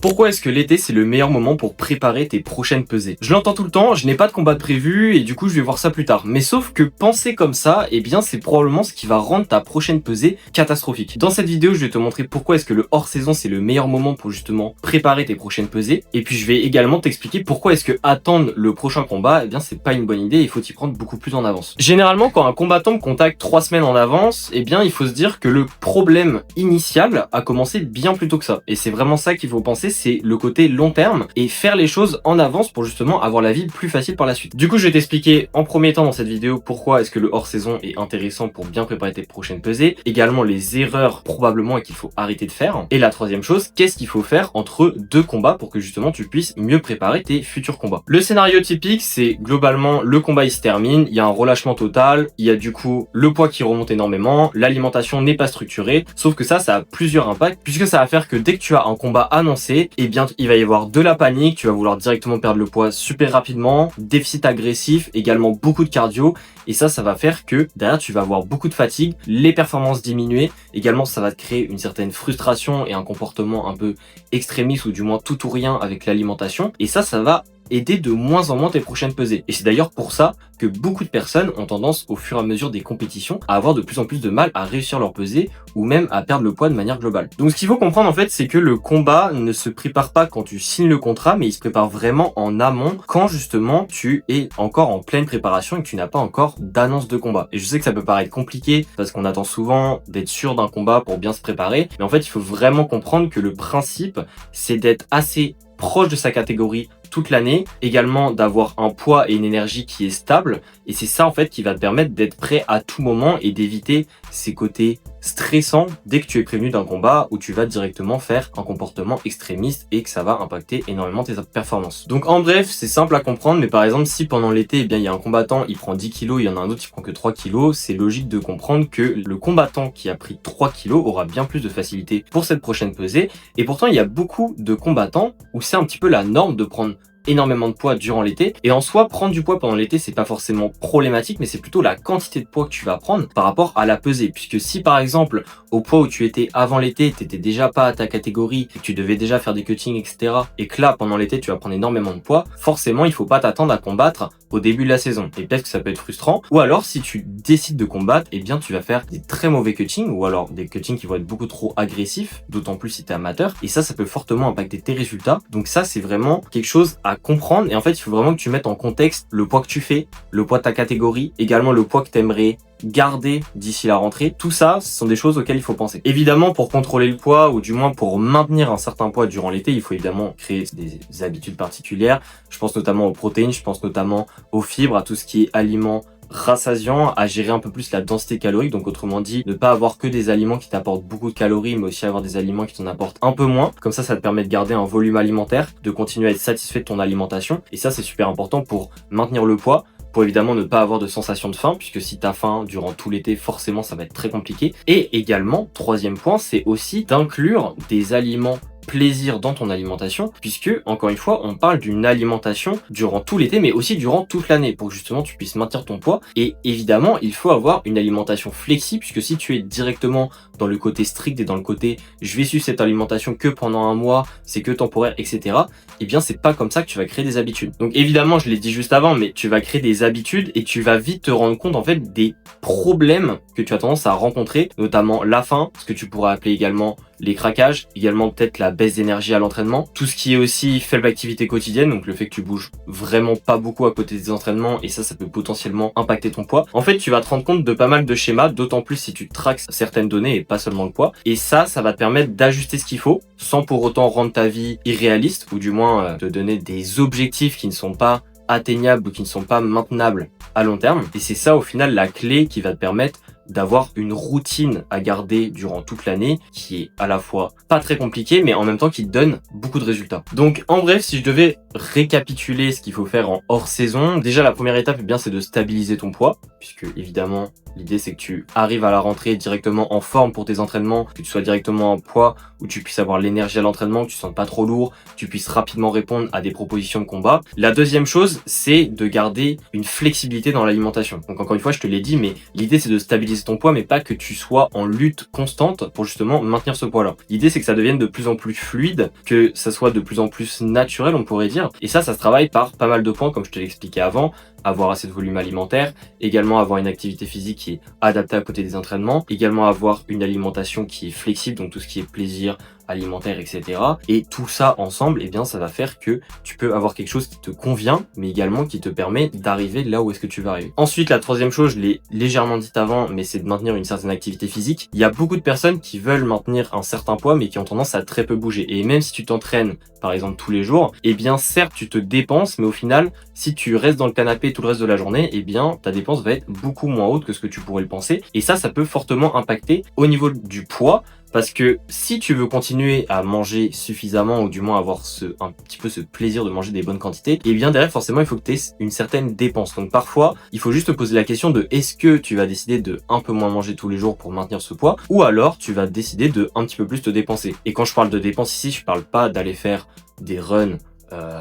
Pourquoi est-ce que l'été c'est le meilleur moment pour préparer tes prochaines pesées? Je l'entends tout le temps, je n'ai pas de combat de prévu et du coup je vais voir ça plus tard. Mais sauf que penser comme ça, eh bien c'est probablement ce qui va rendre ta prochaine pesée catastrophique. Dans cette vidéo, je vais te montrer pourquoi est-ce que le hors-saison c'est le meilleur moment pour justement préparer tes prochaines pesées. Et puis je vais également t'expliquer pourquoi est-ce que attendre le prochain combat, eh bien c'est pas une bonne idée, il faut t'y prendre beaucoup plus en avance. Généralement, quand un combattant me contacte 3 semaines en avance, eh bien il faut se dire que le problème initial a commencé bien plus tôt que ça. Et c'est vraiment ça qu'il faut penser, c'est le côté long terme et faire les choses en avance pour justement avoir la vie plus facile par la suite. Du coup, je vais t'expliquer en premier temps dans cette vidéo pourquoi est-ce que le hors-saison est intéressant pour bien préparer tes prochaines pesées, également les erreurs probablement et qu'il faut arrêter de faire. Et la troisième chose, qu'est-ce qu'il faut faire entre deux combats pour que justement tu puisses mieux préparer tes futurs combats. Le scénario typique, c'est globalement le combat il se termine, il y a un relâchement total, il y a du coup le poids qui remonte énormément, l'alimentation n'est pas structurée, sauf que ça a plusieurs impacts puisque ça va faire que dès que tu as un combat annoncé, eh bien il va y avoir de la panique, tu vas vouloir directement perdre le poids super rapidement, déficit agressif, également beaucoup de cardio, et ça va faire que derrière tu vas avoir beaucoup de fatigue, les performances diminuer, également ça va te créer une certaine frustration et un comportement un peu extrémiste ou du moins tout ou rien avec l'alimentation, et ça va aider de moins en moins tes prochaines pesées. Et c'est d'ailleurs pour ça que beaucoup de personnes ont tendance au fur et à mesure des compétitions à avoir de plus en plus de mal à réussir leur pesée ou même à perdre le poids de manière globale. Donc ce qu'il faut comprendre en fait, c'est que le combat ne se prépare pas quand tu signes le contrat, mais il se prépare vraiment en amont quand justement tu es encore en pleine préparation et que tu n'as pas encore d'annonce de combat. Et je sais que ça peut paraître compliqué parce qu'on attend souvent d'être sûr d'un combat pour bien se préparer, mais en fait il faut vraiment comprendre que le principe c'est d'être assez proche de sa catégorie toute l'année, également d'avoir un poids et une énergie qui est stable, et c'est ça en fait qui va te permettre d'être prêt à tout moment et d'éviter ces côtés stressants dès que tu es prévenu d'un combat où tu vas directement faire un comportement extrémiste et que ça va impacter énormément tes performances. Donc en bref, c'est simple à comprendre, mais par exemple si pendant l'été, eh bien il y a un combattant, il prend 10 kilos, il y en a un autre qui prend que 3 kilos, c'est logique de comprendre que le combattant qui a pris 3 kilos aura bien plus de facilité pour cette prochaine pesée, et pourtant il y a beaucoup de combattants où c'est un petit peu la norme de prendre énormément de poids durant l'été, et en soi prendre du poids pendant l'été c'est pas forcément problématique, mais c'est plutôt la quantité de poids que tu vas prendre par rapport à la pesée, puisque si par exemple au poids où tu étais avant l'été t'étais déjà pas à ta catégorie et que tu devais déjà faire des cuttings etc, et que là pendant l'été tu vas prendre énormément de poids, forcément il faut pas t'attendre à combattre au début de la saison, et peut-être que ça peut être frustrant, ou alors si tu décides de combattre, eh bien tu vas faire des très mauvais cuttings, ou alors des cuttings qui vont être beaucoup trop agressifs, d'autant plus si t'es amateur, et ça peut fortement impacter tes résultats. Donc ça c'est vraiment quelque chose à comprendre, et en fait il faut vraiment que tu mettes en contexte le poids que tu fais, le poids de ta catégorie, également le poids que tu aimerais garder d'ici la rentrée. Tout ça, ce sont des choses auxquelles il faut penser. Évidemment, pour contrôler le poids, ou du moins pour maintenir un certain poids durant l'été, il faut évidemment créer des habitudes particulières. Je pense notamment aux protéines, je pense notamment aux fibres, à tout ce qui est aliments rassasiant, à gérer un peu plus la densité calorique, donc autrement dit ne pas avoir que des aliments qui t'apportent beaucoup de calories, mais aussi avoir des aliments qui t'en apportent un peu moins. Comme ça te permet de garder un volume alimentaire, de continuer à être satisfait de ton alimentation, et ça c'est super important pour maintenir le poids, pour évidemment ne pas avoir de sensation de faim, puisque si t'as faim durant tout l'été, forcément ça va être très compliqué. Et également, troisième point, c'est aussi d'inclure des aliments plaisir dans ton alimentation, puisque encore une fois on parle d'une alimentation durant tout l'été mais aussi durant toute l'année pour que justement tu puisses maintenir ton poids. Et évidemment il faut avoir une alimentation flexible, puisque si tu es directement dans le côté strict et dans le côté je vais suivre cette alimentation que pendant un mois, c'est que temporaire etc, et bien c'est pas comme ça que tu vas créer des habitudes. Donc évidemment je l'ai dit juste avant, mais tu vas créer des habitudes et tu vas vite te rendre compte en fait des problèmes que tu as tendance à rencontrer, notamment la faim, ce que tu pourrais appeler également les craquages, également peut-être la baisse d'énergie à l'entraînement, tout ce qui est aussi faible activité quotidienne, donc le fait que tu bouges vraiment pas beaucoup à côté des entraînements, et ça peut potentiellement impacter ton poids. En fait tu vas te rendre compte de pas mal de schémas, d'autant plus si tu traques certaines données et pas seulement le poids, et ça va te permettre d'ajuster ce qu'il faut sans pour autant rendre ta vie irréaliste, ou du moins te donner des objectifs qui ne sont pas atteignables ou qui ne sont pas maintenables à long terme. Et c'est ça au final la clé qui va te permettre d'avoir une routine à garder durant toute l'année qui est à la fois pas très compliquée mais en même temps qui te donne beaucoup de résultats. Donc en bref, si je devais récapituler ce qu'il faut faire en hors saison, déjà la première étape eh bien c'est de stabiliser ton poids, puisque évidemment L'idée, c'est que tu arrives à la rentrée directement en forme pour tes entraînements, que tu sois directement en poids, où tu puisses avoir l'énergie à l'entraînement, que tu ne sentes pas trop lourd, que tu puisses rapidement répondre à des propositions de combat. La deuxième chose, c'est de garder une flexibilité dans l'alimentation. Donc encore une fois, je te l'ai dit, mais l'idée, c'est de stabiliser ton poids, mais pas que tu sois en lutte constante pour justement maintenir ce poids-là. L'idée, c'est que ça devienne de plus en plus fluide, que ça soit de plus en plus naturel, on pourrait dire. Et ça se travaille par pas mal de points, comme je te l'ai expliqué avant. Avoir assez de volume alimentaire, également avoir une activité physique qui est adaptée à côté des entraînements, également avoir une alimentation qui est flexible, donc tout ce qui est plaisir alimentaire, etc. Et tout ça ensemble, eh bien, ça va faire que tu peux avoir quelque chose qui te convient, mais également qui te permet d'arriver là où est-ce que tu vas arriver. Ensuite, la troisième chose, je l'ai légèrement dit avant, mais c'est de maintenir une certaine activité physique. Il y a beaucoup de personnes qui veulent maintenir un certain poids, mais qui ont tendance à très peu bouger. Et même si tu t'entraînes, par exemple, tous les jours, eh bien, certes, tu te dépenses, mais au final, si tu restes dans le canapé tout le reste de la journée, eh bien, ta dépense va être beaucoup moins haute que ce que tu pourrais le penser. Et ça peut fortement impacter au niveau du poids. Parce que si tu veux continuer à manger suffisamment ou du moins avoir un petit peu ce plaisir de manger des bonnes quantités, et bien derrière forcément il faut que tu aies une certaine dépense. Donc parfois il faut juste te poser la question de est-ce que tu vas décider de un peu moins manger tous les jours pour maintenir ce poids, ou alors tu vas décider de un petit peu plus te dépenser. Et quand je parle de dépenses ici, je parle pas d'aller faire des runs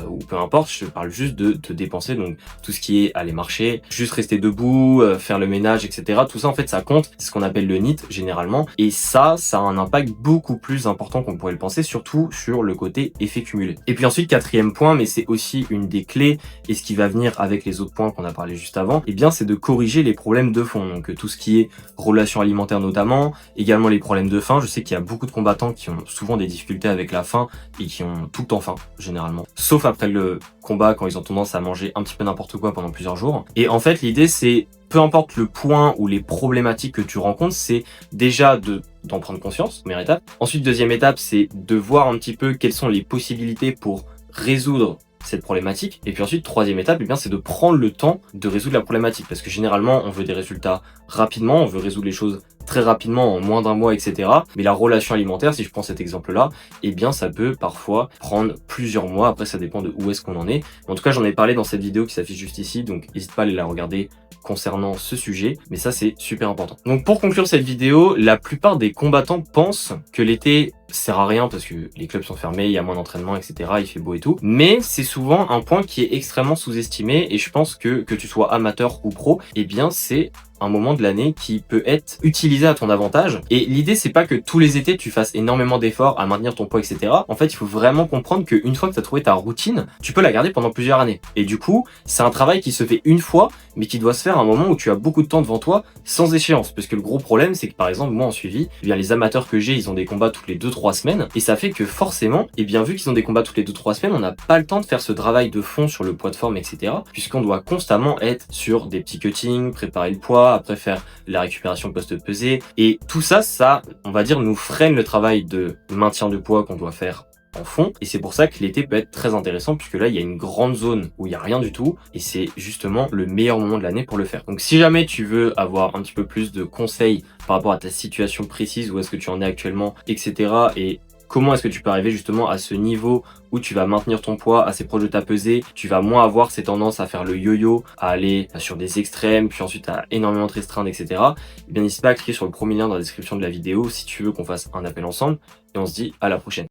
ou peu importe, je parle juste de te dépenser, donc tout ce qui est aller marcher, juste rester debout, faire le ménage, etc. Tout ça en fait ça compte, c'est ce qu'on appelle le NEAT généralement, et ça a un impact beaucoup plus important qu'on pourrait le penser, surtout sur le côté effet cumulé. Et puis ensuite, quatrième point, mais c'est aussi une des clés, et ce qui va venir avec les autres points qu'on a parlé juste avant, et bien c'est de corriger les problèmes de fond, donc tout ce qui est relations alimentaires notamment, également les problèmes de faim. Je sais qu'il y a beaucoup de combattants qui ont souvent des difficultés avec la faim et qui ont tout le temps faim généralement. Sauf après le combat quand ils ont tendance à manger un petit peu n'importe quoi pendant plusieurs jours. Et en fait, l'idée c'est, peu importe le point ou les problématiques que tu rencontres, c'est déjà d'en prendre conscience, première étape. Ensuite, deuxième étape, c'est de voir un petit peu quelles sont les possibilités pour résoudre cette problématique. Et puis ensuite, troisième étape, eh bien, c'est de prendre le temps de résoudre la problématique. Parce que généralement, on veut des résultats rapidement, on veut résoudre les choses très rapidement, en moins d'un mois, etc. Mais la relation alimentaire, si je prends cet exemple-là, eh bien, ça peut parfois prendre plusieurs mois. Après, ça dépend de où est-ce qu'on en est. En tout cas, j'en ai parlé dans cette vidéo qui s'affiche juste ici, donc n'hésite pas à aller la regarder concernant ce sujet, mais ça c'est super important. Donc pour conclure cette vidéo, la plupart des combattants pensent que l'été sert à rien parce que les clubs sont fermés, il y a moins d'entraînement, etc. Il fait beau et tout. Mais c'est souvent un point qui est extrêmement sous-estimé, et je pense que tu sois amateur ou pro, eh bien c'est un moment de l'année qui peut être utilisé à ton avantage. Et l'idée, c'est pas que tous les étés tu fasses énormément d'efforts à maintenir ton poids, etc. En fait, il faut vraiment comprendre qu'une fois que tu as trouvé ta routine, tu peux la garder pendant plusieurs années. Et du coup, c'est un travail qui se fait une fois, mais qui doit se faire à un moment où tu as beaucoup de temps devant toi, sans échéance. Parce que le gros problème, c'est que par exemple, moi en suivi, eh bien les amateurs que j'ai, ils ont des combats toutes les 2-3 semaines, et ça fait que forcément, et bien vu qu'ils ont des combats toutes les 2-3 semaines, on n'a pas le temps de faire ce travail de fond sur le poids de forme, etc. Puisqu'on doit constamment être sur des petits cuttings, préparer le poids, après faire la récupération post-pesée, et tout ça, on va dire, nous freine le travail de maintien de poids qu'on doit faire en fond, et c'est pour ça que l'été peut être très intéressant, puisque là il y a une grande zone où il n'y a rien du tout, et c'est justement le meilleur moment de l'année pour le faire. Donc si jamais tu veux avoir un petit peu plus de conseils par rapport à ta situation précise, où est-ce que tu en es actuellement, etc., et comment est-ce que tu peux arriver justement à ce niveau où tu vas maintenir ton poids assez proche de ta pesée, tu vas moins avoir ces tendances à faire le yo-yo, à aller sur des extrêmes, puis ensuite à énormément te restreindre, etc. Eh bien n'hésite pas à cliquer sur le premier lien dans la description de la vidéo si tu veux qu'on fasse un appel ensemble, et on se dit à la prochaine.